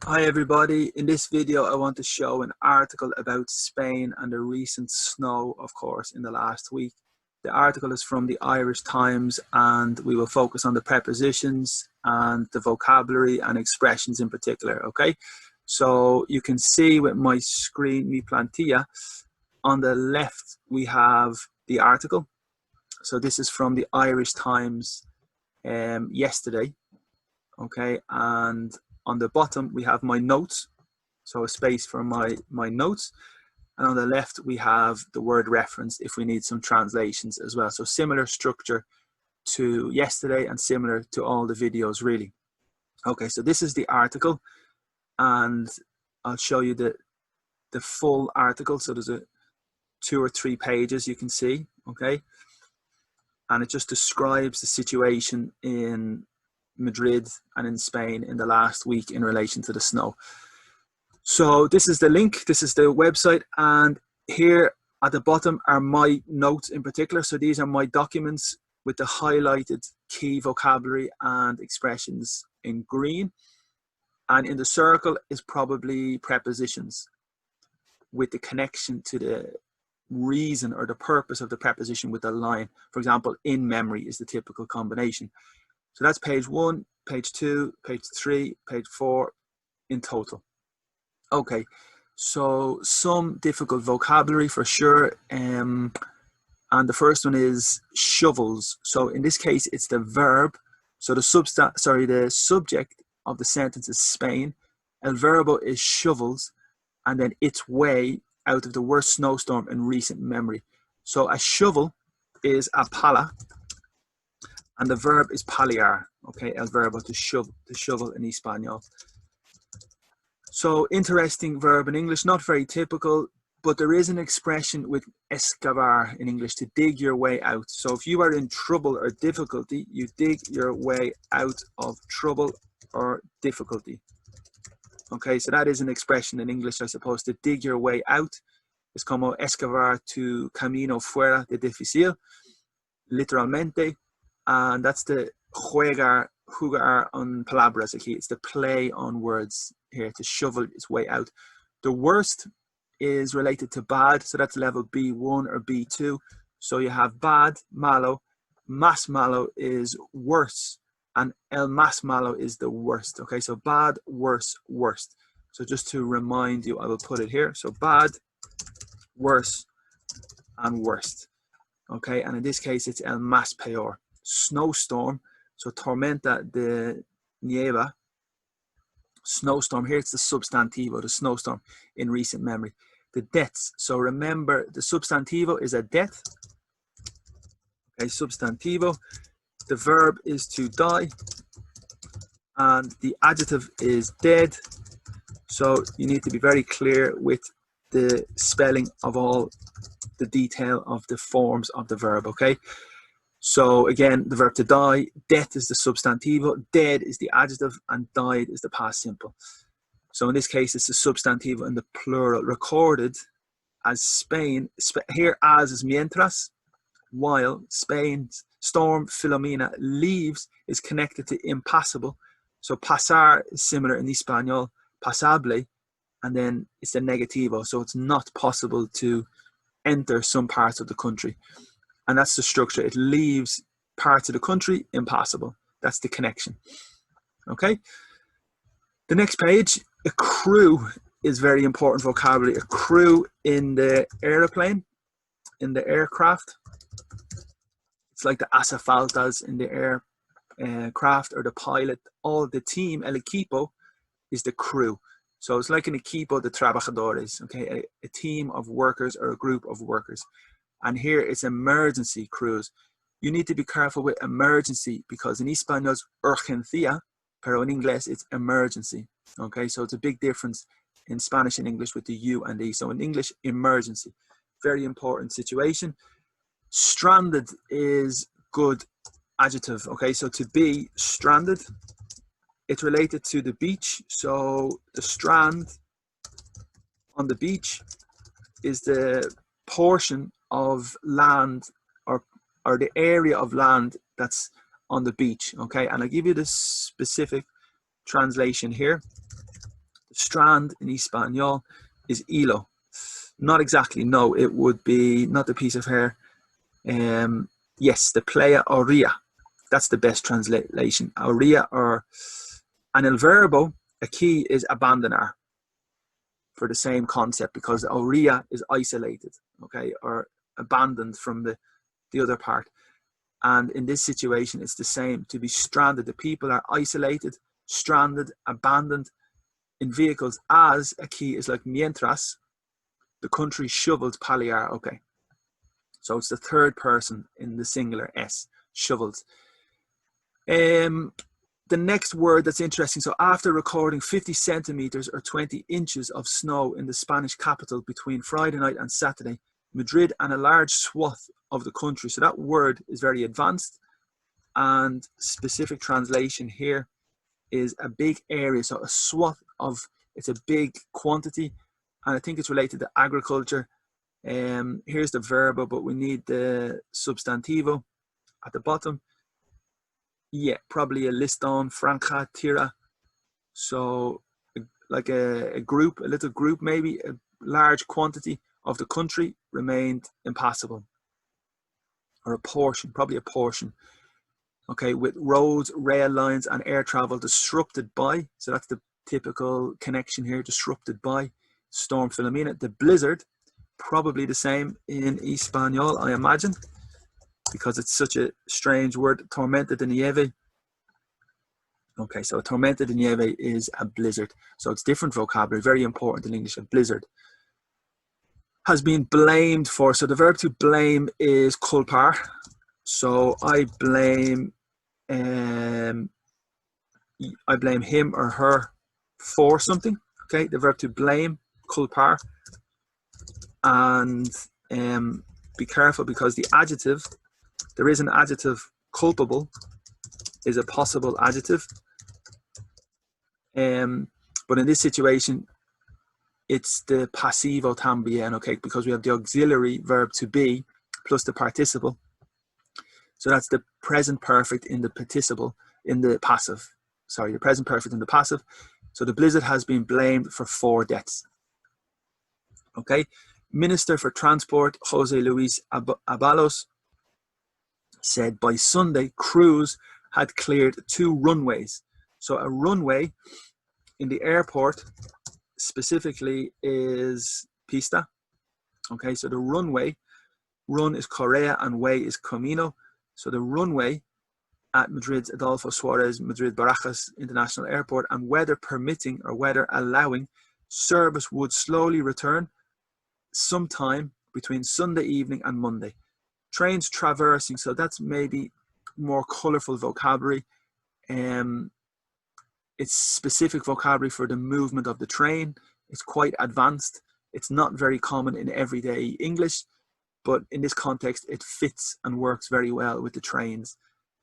Hi everybody, in this video I want to show an article about Spain and the recent snow, of course, in the last week. The article is from the Irish Times and we will focus on the prepositions and the vocabulary and expressions in particular, okay? So you can see with my screen, mi plantilla, on the left we have the article. So this is from the Irish Times yesterday, okay? And on the bottom, we have my notes, so a space for my notes. And on the left, we have the word reference if we need some translations as well. So similar structure to yesterday and similar to all the videos, really. Okay, so this is the article, and I'll show you the full article. So there's 2 or 3 pages you can see, okay? And it just describes the situation in Madrid and in Spain in the last week in relation to the snow. So this is the link, this is the website, and here at the bottom are my notes in particular. So these are my documents with the highlighted key vocabulary and expressions in green. And in the circle is probably prepositions with the connection to the reason or the purpose of the preposition with the line. For example, in memory is the typical combination. So that's page 1, page 2, page 3, page 4 in total. Okay, so some difficult vocabulary for sure. And the first one is shovels. So in this case, it's the verb. So the subject of the sentence is Spain. El verbo is shovels, and then its way out of the worst snowstorm in recent memory. So a shovel is a pala, and the verb is paliar. Okay, el verbo, to shovel in Espanol. So interesting verb in English, not very typical, but there is an expression with excavar in English, to dig your way out. So if you are in trouble or difficulty, you dig your way out of trouble or difficulty. Okay, so that is an expression in English, I suppose, to dig your way out. Es como excavar tu camino fuera de difícil, literalmente. And that's the jugar on palabras aquí. It's the play on words here, to shovel its way out. The worst is related to bad, so that's level B1 or B2. So you have bad, malo, más malo is worse, and el más malo is the worst. Okay, so bad, worse, worst. So just to remind you, I will put it here. So bad, worse, and worst. Okay, and in this case, it's el más peor. Snowstorm, so tormenta de nieve. Snowstorm, here it's the substantivo, the snowstorm in recent memory. The deaths, so remember the substantivo is a death. Okay, substantivo. The verb is to die, and the adjective is dead. So you need to be very clear with the spelling of all the detail of the forms of the verb, okay? So again, the verb to die, death is the substantivo, dead is the adjective, and died is the past simple. So in this case, it's the substantivo in the plural, recorded as Spain. Here, as is mientras, while. Spain's storm Filomena leaves is connected to impassable. So pasar is similar in Espanol, pasable, and then it's the negativo. So it's not possible to enter some parts of the country. And that's the structure. It leaves parts of the country impossible. That's the connection. Okay. The next page, a crew is very important vocabulary. A crew in the airplane, in the aircraft. It's like the azafaltas in the aircraft, or the pilot. All the team, el equipo, is the crew. So it's like an equipo de trabajadores, okay? A team of workers or a group of workers. And here it's emergency crews. You need to be careful with emergency, because in Espanol it's urgencia, pero in English it's emergency. Okay, so it's a big difference in Spanish and English with the U and E. So in English, emergency. Very important situation. Stranded is good adjective. Okay, so to be stranded, it's related to the beach. So the strand on the beach is the portion of land, or the area of land that's on the beach. Okay, and I'll give you the specific translation here. Strand in Espanol is hilo. Not exactly, no, it would be not the piece of hair. Yes, the playa orilla. That's the best translation. Orilla, or and el verbo, a key is abandonar for the same concept, because orilla is isolated, okay, or abandoned from the other part. And in this situation, it's the same. To be stranded, the people are isolated, stranded, abandoned in vehicles. As a key is like mientras, the country shoveled paliar, okay. So it's the third person in the singular S, shoveled. The next word that's interesting, so after recording 50 centimeters or 20 inches of snow in the Spanish capital between Friday night and Saturday, Madrid and a large swath of the country. So that word is very advanced, and specific translation here is a big area. So a swath of, it's a big quantity, and I think it's related to agriculture. Here's the verb, but we need the substantivo at the bottom. Yeah, probably a liston, franja, tira. So like a group, a little group, maybe a large quantity of the country remained impassable. Or a portion, probably a portion. Okay, with roads, rail lines and air travel disrupted by, so that's the typical connection here, disrupted by Storm Filomena. The blizzard, probably the same in Espanol, I imagine, because it's such a strange word, tormenta de nieve. Okay, so a tormenta de nieve is a blizzard. So it's different vocabulary, very important in English. A blizzard has been blamed for, so the verb to blame is culpar. So I blame him or her for something. Okay, the verb to blame, culpar. And be careful, because the adjective, there is an adjective, culpable is a possible adjective. But in this situation, it's the passivo también, okay, because we have the auxiliary verb to be plus the participle. So that's the present perfect in the participle, in the passive. Sorry, the present perfect in the passive. So the blizzard has been blamed for 4 deaths. Okay, Minister for Transport, Jose Luis Abalos, said by Sunday, crews had cleared 2 runways. So a runway in the airport specifically is pista. Okay, so the runway, run is correa and way is camino. So the runway at Madrid's Adolfo Suarez Madrid Barajas International Airport, and weather permitting or weather allowing, service would slowly return sometime between Sunday evening and Monday. Trains traversing, so that's maybe more colorful vocabulary. It's specific vocabulary for the movement of the train. It's quite advanced. It's not very common in everyday English, but in this context, it fits and works very well with the trains.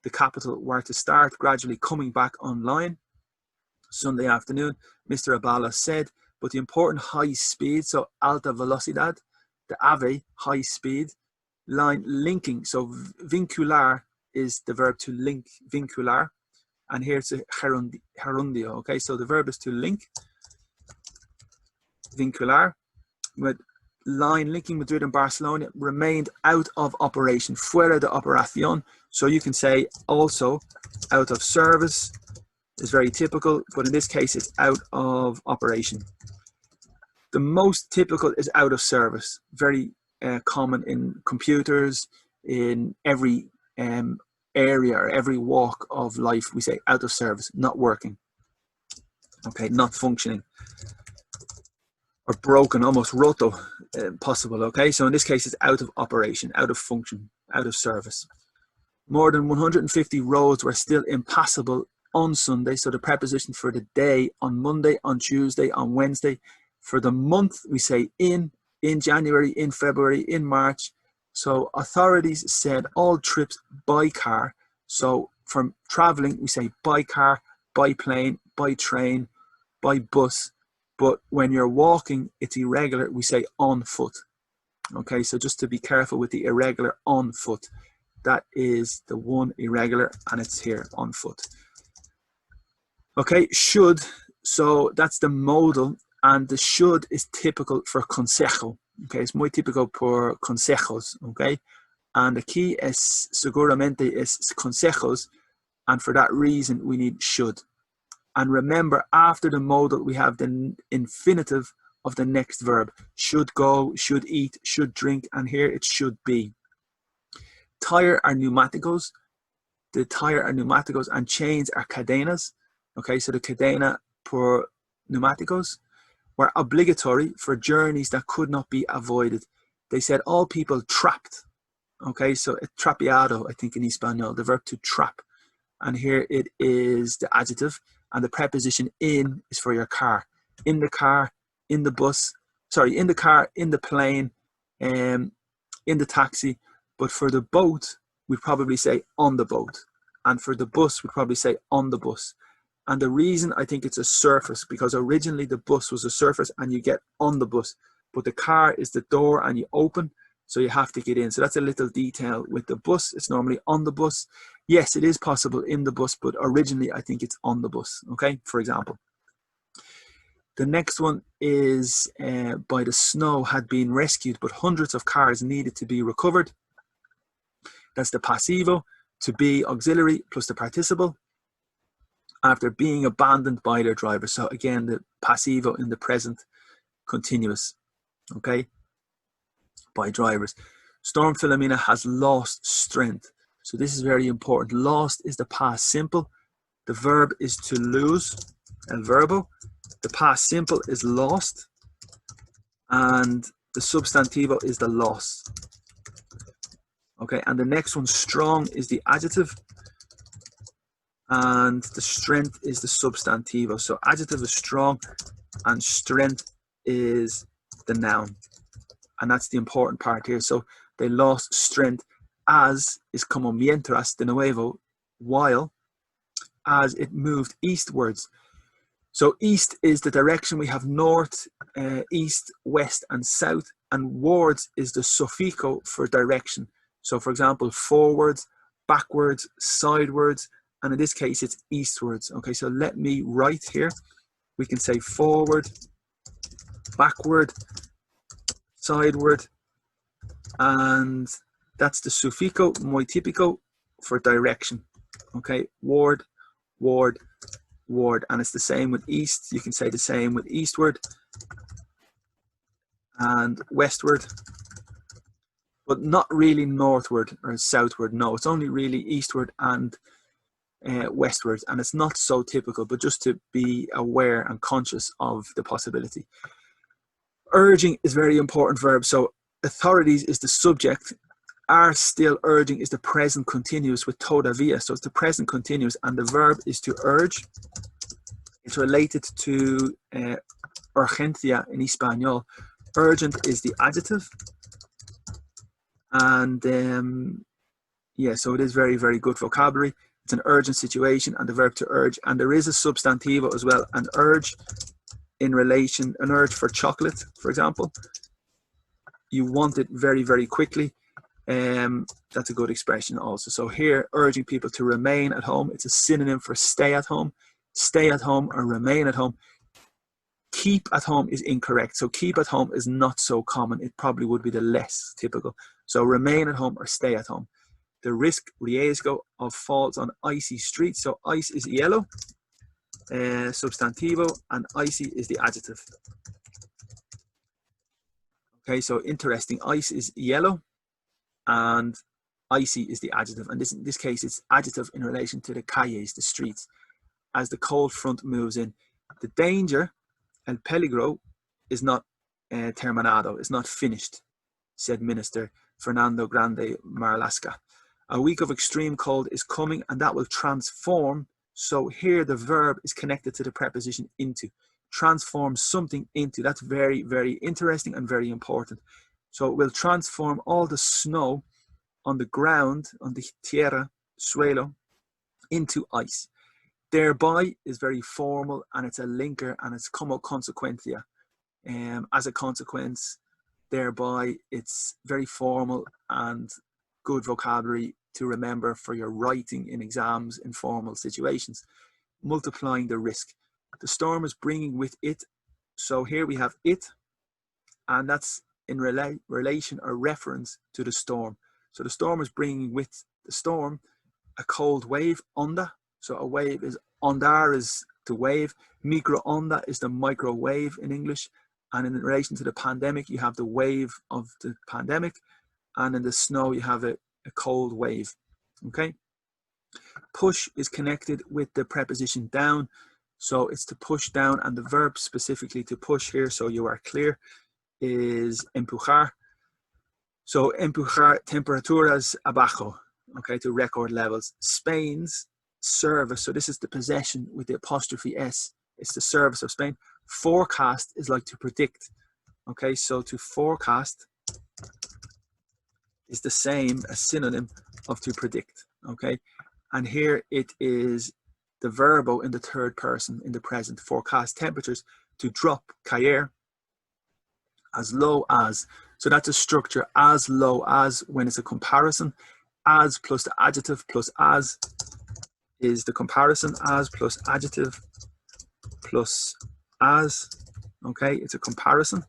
The capital were to start gradually coming back online Sunday afternoon, Mr. Abala said, but the important high speed, so alta velocidad, the AVE, high speed, line linking, so vincular is the verb to link, vincular, and here it's a gerundio, okay, so the verb is to link, vincular, with line linking Madrid and Barcelona remained out of operation, fuera de operación, so you can say also out of service is very typical, but in this case it's out of operation. The most typical is out of service, very common in computers, in every area or every walk of life. We say out of service, not working, okay, not functioning, or broken, almost roto, possible, okay? So in this case, it's out of operation, out of function, out of service. More than 150 roads were still impassable on Sunday, so the preposition for the day, on Monday, on Tuesday, on Wednesday. For the month, we say in January, in February, in March. So authorities said all trips by car. So from traveling, we say by car, by plane, by train, by bus. But when you're walking, it's irregular, we say on foot. Okay, so just to be careful with the irregular on foot. That is the one irregular, and it's here on foot. Okay, should, So that's the modal, and the should is typical for consejo. Okay, es muy típico por consejos. Okay, and the key es seguramente es consejos, and for that reason we need should. And remember, after the modal we have the infinitive of the next verb. Should go, should eat, should drink, and here it should be. Tire are pneumáticos. The tire are pneumáticos, and chains are cadenas. Okay, so the cadena por pneumáticos were obligatory for journeys that could not be avoided. They said all people trapped. Okay, so trapeado, I think in Espanol, the verb to trap. And here it is the adjective, and the preposition in is for your car. In the car, in the bus, sorry, in the car, in the plane, in the taxi. But for the boat, we'd probably say on the boat. And for the bus, we'd probably say on the bus. And the reason I think it's a surface, because originally the bus was a surface and you get on the bus. But the car is the door and you open, so you have to get in. So that's a little detail. With the bus, it's normally on the bus. Yes, it is possible in the bus, but originally I think it's on the bus, okay, for example. The next one is by the snow had been rescued, but hundreds of cars needed to be recovered. That's the pasivo, to be auxiliary plus the participle, after being abandoned by their driver. So again, the pasivo in the present continuous, okay, by drivers. Storm Philomena has lost strength. So this is very important. Lost is the past simple. The verb is to lose, el verbo. The past simple is lost, and the substantivo is the loss. Okay, and the next one, strong, is the adjective, and the strength is the substantivo. So adjective is strong, and strength is the noun. And that's the important part here. So they lost strength. As is como mientras de nuevo, while, as it moved eastwards. So east is the direction. We have north, east, west, and south. And wards is the suffixo for direction. So for example, forwards, backwards, sidewards, and in this case it's eastwards. Okay, so let me write here. We can say forward, backward, sideward, and that's the suffixo muy típico for direction. Okay, ward, ward, ward, and it's the same with east. You can say the same with eastward and westward, but not really northward or southward. No, it's only really eastward and westward, and it's not so typical, but just to be aware and conscious of the possibility. Urging is very important verb. So authorities is the subject. Are still urging is the present continuous with todavía. So it's the present continuous, and the verb is to urge. It's related to urgencia in Espanol. Urgent is the adjective. And yeah, so it is very, very good vocabulary. It's an urgent situation, and the verb to urge. And there is a substantivo as well, an urge in relation, an urge for chocolate, for example. You want it very, very quickly. That's a good expression also. So here, urging people to remain at home. It's a synonym for stay at home. Stay at home or remain at home. Keep at home is incorrect. So keep at home is not so common. It probably would be the less typical. So remain at home or stay at home. The riesgo of falls on icy streets. So ice is hielo, substantivo, and icy is the adjective. Okay, so interesting. Ice is yellow, and icy is the adjective. And in this case, it's adjective in relation to the calles, the streets, as the cold front moves in. The danger, el peligro, is not terminado, is not finished, said Minister Fernando Grande Marlaska. A week of extreme cold is coming, and that will transform. So here the verb is connected to the preposition into. Transform something into. That's very, very interesting and very important. So it will transform all the snow on the ground, on the tierra, suelo, into ice. Thereby is very formal, and it's a linker, and it's como consecuencia. As a consequence, thereby it's very formal and good vocabulary to remember for your writing in exams in formal situations. Multiplying the risk. The storm is bringing with it. So here we have it, and that's in relation or reference to the storm. So the storm is bringing with the storm a cold wave, onda. So a wave is, ondar is the wave, micro-onda is the microwave in English, and in relation to the pandemic, you have the wave of the pandemic, and in the snow, you have a cold wave, okay? Push is connected with the preposition down, so it's to push down, and the verb specifically to push here, so you are clear, is empujar. So empujar temperaturas abajo, okay, to record levels. Spain's service, so this is the possession with the apostrophe S, it's the service of Spain. Forecast is like to predict, okay, so to forecast is the same, a synonym of to predict, okay? And here it is the verbo in the third person in the present. Forecast temperatures to drop, caer, as low as. So that's a structure, as low as, when it's a comparison. As plus the adjective plus as is the comparison. As plus adjective plus as, okay, it's a comparison.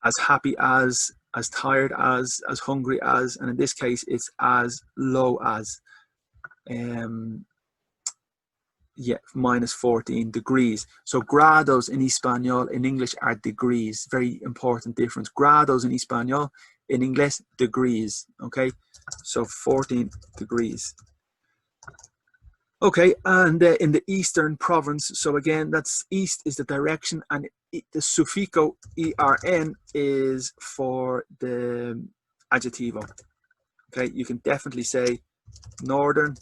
As happy as tired as hungry as, and in this case it's as low as. Yeah, minus 14 degrees. So grados in Espanol, in English, are degrees. Very important difference. Grados in Espanol, in English, degrees. Okay, so 14 degrees. Okay, and in the eastern province, so again, that's east is the direction, and the suffixo ERN is for the adjectivo. Okay, you can definitely say northern,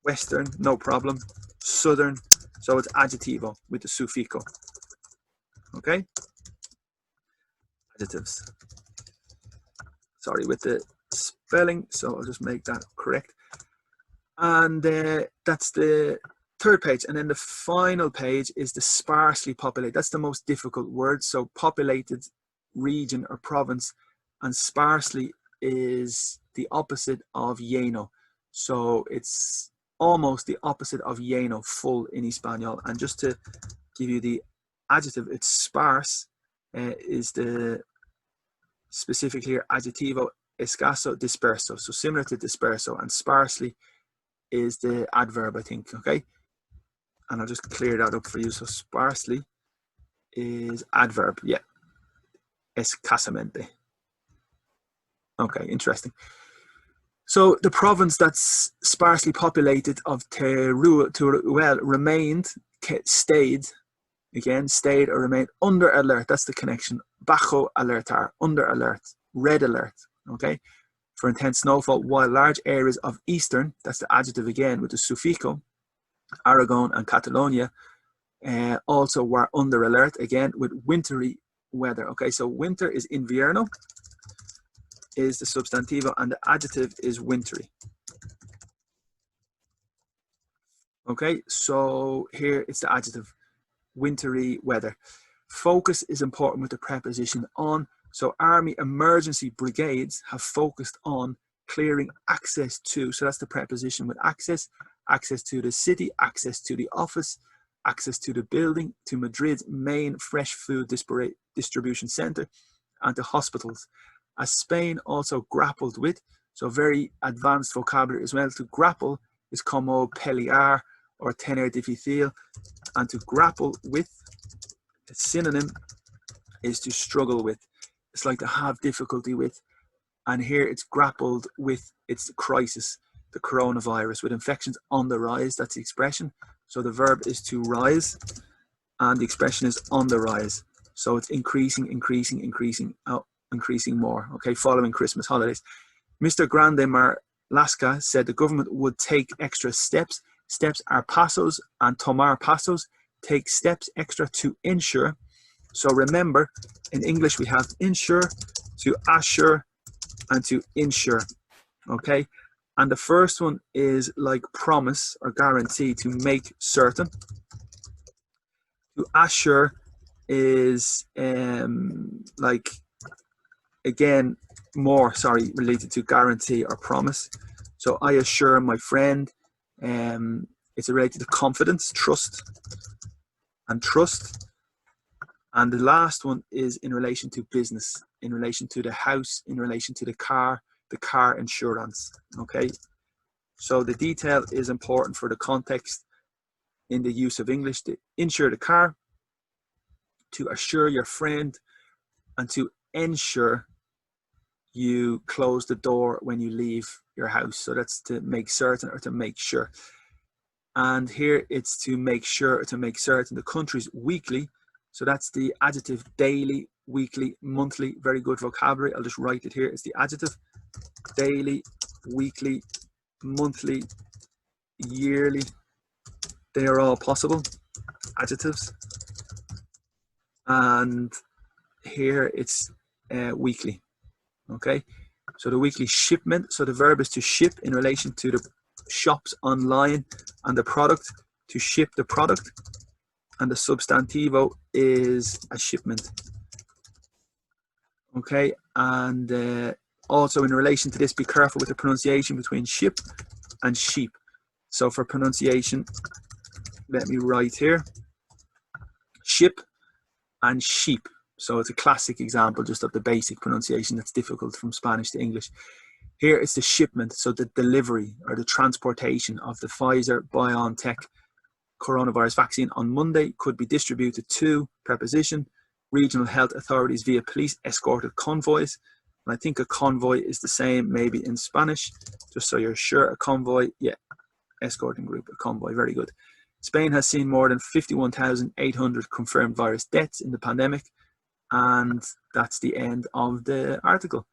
western, no problem, southern, so it's adjectivo with the suffixo. Okay, adjectives. Sorry with the spelling, so I'll just make that correct. And that's the third page, and then the final page is the sparsely populated. That's the most difficult word. So populated region or province, and sparsely is the opposite of lleno. So it's almost the opposite of lleno, full in Espanol. And just to give you the adjective, it's sparse is the specific here, adjectivo, escaso, disperso. So similar to disperso, and sparsely is the adverb, I think, okay? And I'll just clear that up for you. So sparsely is adverb, yeah. Escasamente. Okay, interesting. So the province that's sparsely populated of Teruel remained, stayed, again, stayed or remained under alert. That's the connection. Bajo alertar, under alert, red alert, okay? For intense snowfall, while large areas of eastern, that's the adjective again with the suffixo, Aragon and Catalonia, also were under alert again with wintry weather. Okay, so winter is invierno, is the substantivo, and the adjective is wintry. Okay, so here it's the adjective, wintry weather. Focus is important with the preposition on. So army emergency brigades have focused on clearing access to, so that's the preposition with access, access to the city, access to the office, access to the building, to Madrid's main fresh food distribution center, and to hospitals. As Spain also grappled with, so very advanced vocabulary as well, to grapple is como pelear or tener difícil, and to grapple with, a synonym is to struggle with. It's like to have difficulty with, and here it's grappled with, it's the crisis, the coronavirus, with infections on the rise. That's the expression. So the verb is to rise, and the expression is on the rise. So it's increasing, increasing, increasing, increasing more, okay, following Christmas holidays. Mr. Grande Marlaska said the government would take extra steps. Steps are pasos, and tomar pasos, take steps extra to ensure. So remember, in English we have insure, to assure, and to insure, okay? And the first one is like promise or guarantee, to make certain. To assure is like, again, more, sorry, related to guarantee or promise. So I assure my friend, It's related to confidence, trust, and trust. And the last one is in relation to business, in relation to the house, in relation to the car insurance. Okay, so the detail is important for the context in the use of English. To insure the car, to assure your friend, and to ensure you close the door when you leave your house. So that's to make certain or to make sure. And here it's to make sure or to make certain. The country's weekly. So that's the adjective: daily, weekly, monthly. Very good vocabulary. I'll just write it here. It's the adjective: daily, weekly, monthly, yearly. They are all possible adjectives. And here it's weekly. Okay, so the weekly shipment. So the verb is to ship in relation to the shops online and the product, to ship the product. And the substantivo is a shipment. Okay, and also in relation to this, be careful with the pronunciation between ship and sheep. So for pronunciation, let me write here: ship and sheep. So it's a classic example just of the basic pronunciation that's difficult from Spanish to English. Here it's the shipment, so the delivery or the transportation of the Pfizer-BioNTech coronavirus vaccine on Monday could be distributed to, preposition, regional health authorities via police escorted convoys. And I think a convoy is the same maybe in Spanish, just so you're sure. A convoy, yeah, escorting group, a convoy, very good. Spain has seen more than 51,800 confirmed virus deaths in the pandemic. And that's the end of the article.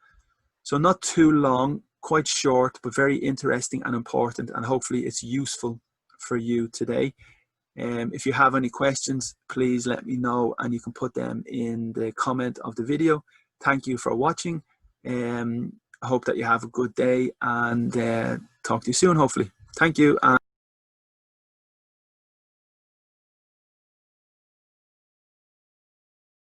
So not too long, quite short, but very interesting and important, and hopefully it's useful for you today. If you have any questions, please let me know, and you can put them in the comment of the video. Thank you for watching. I hope that you have a good day, and talk to you soon, hopefully. Thank you.